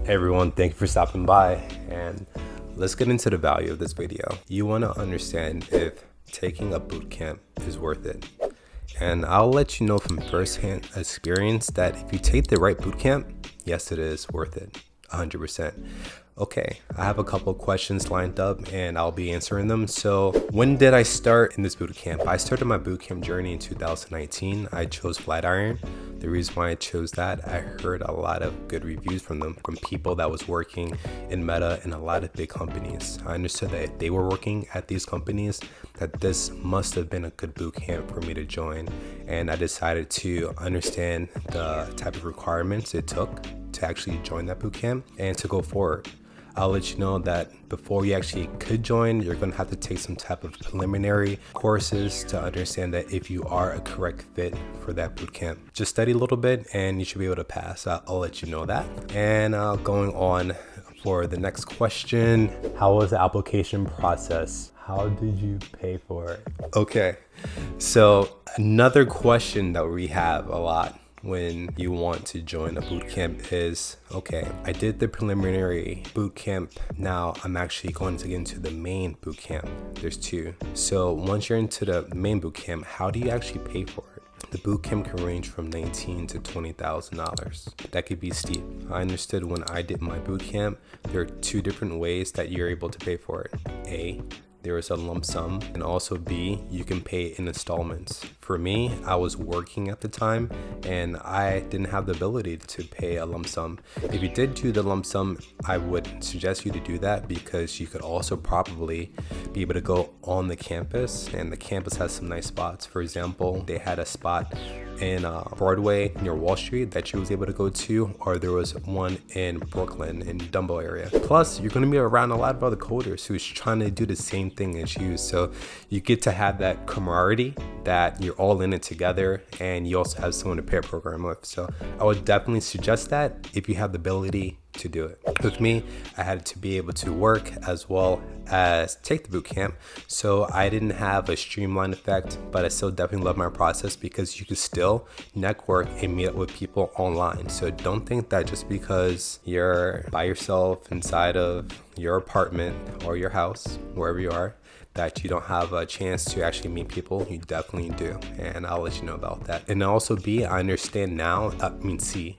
Hey everyone, thank you for stopping by, and let's get into the value of this video. You want to understand if taking a boot camp is worth it. And I'll let you know from firsthand experience that if you take the right boot camp, yes, it is worth it, 100%. Okay, I have a couple of questions lined up and I'll be answering them. So when did I start in this boot camp? I started my boot camp journey in 2019. I chose Flatiron. The reason why I chose that, I heard a lot of good reviews from them, from people that was working in Meta and a lot of big companies. I understood that if they were working at these companies, that this must have been a good boot camp for me to join. And I decided to understand the type of requirements it took to actually join that boot camp and to go forward. I'll let you know that before you actually could join, you're going to have to take some type of preliminary courses to understand that if you are a correct fit for that boot camp. Just study a little bit and you should be able to pass. I'll let you know that. And going on for the next question, how was the application process? How did you pay for it? Okay, so another question that we have a lot when you want to join a boot camp is, okay, I did the preliminary boot camp. Now I'm actually going to get into the main boot camp. There's two. So once you're into the main boot camp, how do you actually pay for it? The boot camp can range from $19,000 to $20,000. That could be steep. I understood when I did my boot camp, there are two different ways that you're able to pay for it. A, there is a lump sum, and also B, you can pay in installments. For me, I was working at the time and I didn't have the ability to pay a lump sum. If you did do the lump sum, I would suggest you to do that because you could also probably be able to go on the campus, and the campus has some nice spots. For example, they had a spot in Broadway near Wall Street that you was able to go to, or there was one in Brooklyn in Dumbo area. Plus, you're going to be around a lot of other coders who's trying to do the same thing as you, so you get to have that camaraderie that you're all in it together, and you also have someone to pair program with. So I would definitely suggest that if you have the ability to do it. With me, I had to be able to work as well as take the boot camp, so I didn't have a streamlined effect, but I still definitely love my process because you can still network and meet up with people online. So don't think that just because you're by yourself inside of your apartment or your house, wherever you are, that you don't have a chance to actually meet people. You definitely do, and I'll let you know about that. And also B, I understand now, C,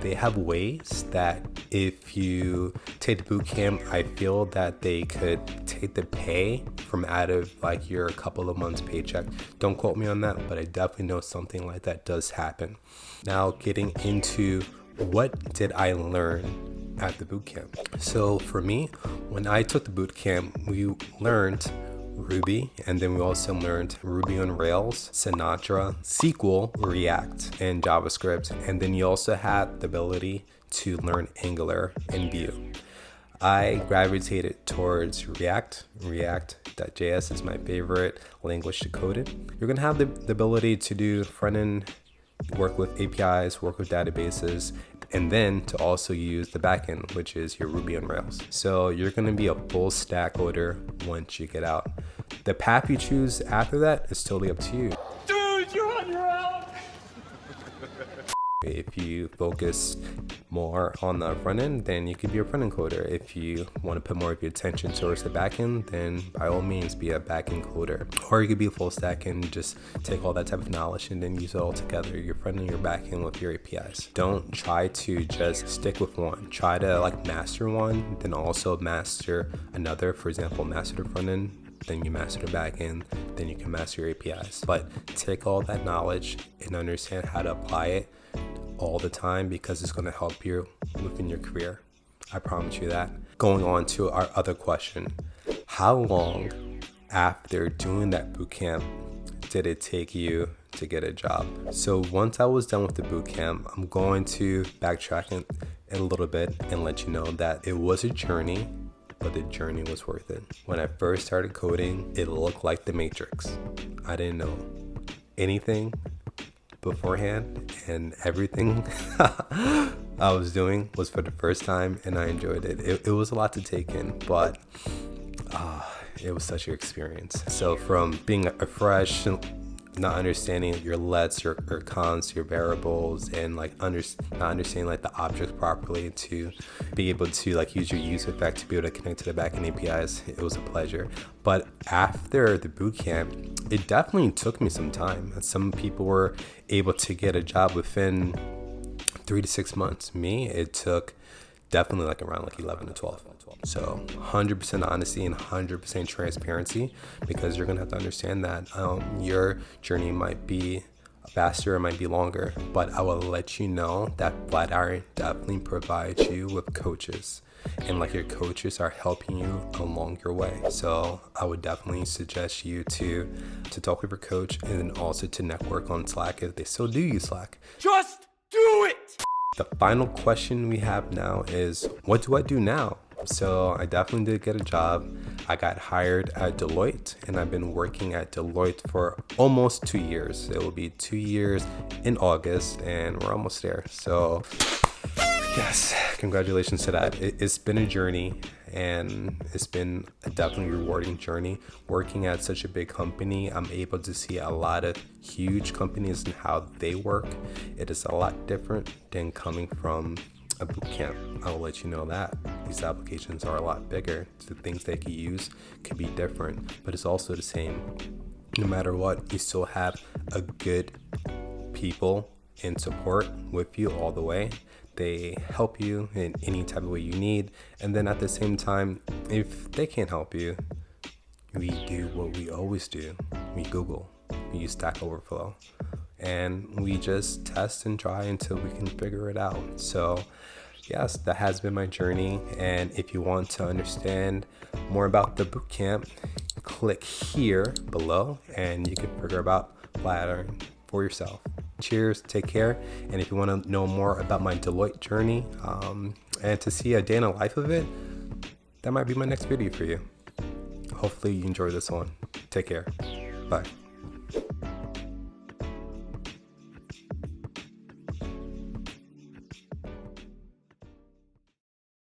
they have ways that if you take the boot camp, I feel that they could take the pay from out of like your couple of months paycheck. Don't quote me on that, but I definitely know something like that does happen. Now getting into what did I learn at the boot camp. So for me, when I took the boot camp, we learned Ruby, and then we also learned Ruby on Rails, Sinatra, SQL, React, and JavaScript. And then you also had the ability to learn Angular and Vue. I gravitated towards React. React.js is my favorite language to code in. You're gonna have the ability to do front-end, work with APIs, work with databases, and then to also use the backend, which is your Ruby on Rails. So you're gonna be a full stack coder once you get out. The path you choose after that is totally up to you. Dude, you're on your own! If you focus more on the front end, then you could be a front end coder. If you want to put more of your attention towards the back end, then by all means be a back end coder. Or you could be a full stack and just take all that type of knowledge and then use it all together, your front end and your back end with your APIs. Don't try to just stick with one. Try to like master one, then also master another. For example, master the front end, then you master the back end, then you can master your APIs. But take all that knowledge and understand how to apply it all the time, because it's going to help you within your career. I promise you that. Going on to our other question, how long after doing that boot camp did it take you to get a job? So once I was done with the boot camp, I'm going to backtrack in a little bit and let you know that it was a journey, but the journey was worth it. When I first started coding, it looked like the Matrix. I didn't know anything beforehand, and everything I was doing was for the first time, and I enjoyed it. It was a lot to take in, but it was such an experience. So from being a fresh not understanding your lets, your cons, your variables, and like not understanding like the objects properly to be able to like use your use effect to be able to connect to the backend APIs. It was a pleasure. But after the bootcamp, it definitely took me some time. Some people were able to get a job within 3 to 6 months. Me, it took definitely like around like 11 to 12. So 100% honesty and 100% transparency, because you're gonna have to understand that your journey might be faster, it might be longer, but I will let you know that Flatiron definitely provides you with coaches, and like your coaches are helping you along your way. So I would definitely suggest you to talk with your coach, and then also to network on Slack if they still do use Slack. Just do it! The final question we have now is, what do I do now? So I definitely did get a job. I got hired at Deloitte, and I've been working at Deloitte for almost 2 years. It will be 2 years in August, and we're almost there. So yes, congratulations to that. It's been a journey, and it's been a definitely rewarding journey. Working at such a big company, I'm able to see a lot of huge companies and how they work. It is a lot different than coming from a bootcamp. I will let you know that these applications are a lot bigger. The things they can use could be different, but it's also the same. No matter what, you still have a good people in support with you all the way. They help you in any type of way you need. And then at the same time, if they can't help you, we do what we always do. We Google, we use Stack Overflow, and we just test and try until we can figure it out. So yes, that has been my journey. And if you want to understand more about the bootcamp, click here below and you can figure about Flatiron for yourself. Cheers, take care. And if you want to know more about my Deloitte journey and to see a day in the life of it, that might be my next video for you. Hopefully you enjoy this one. Take care. Bye.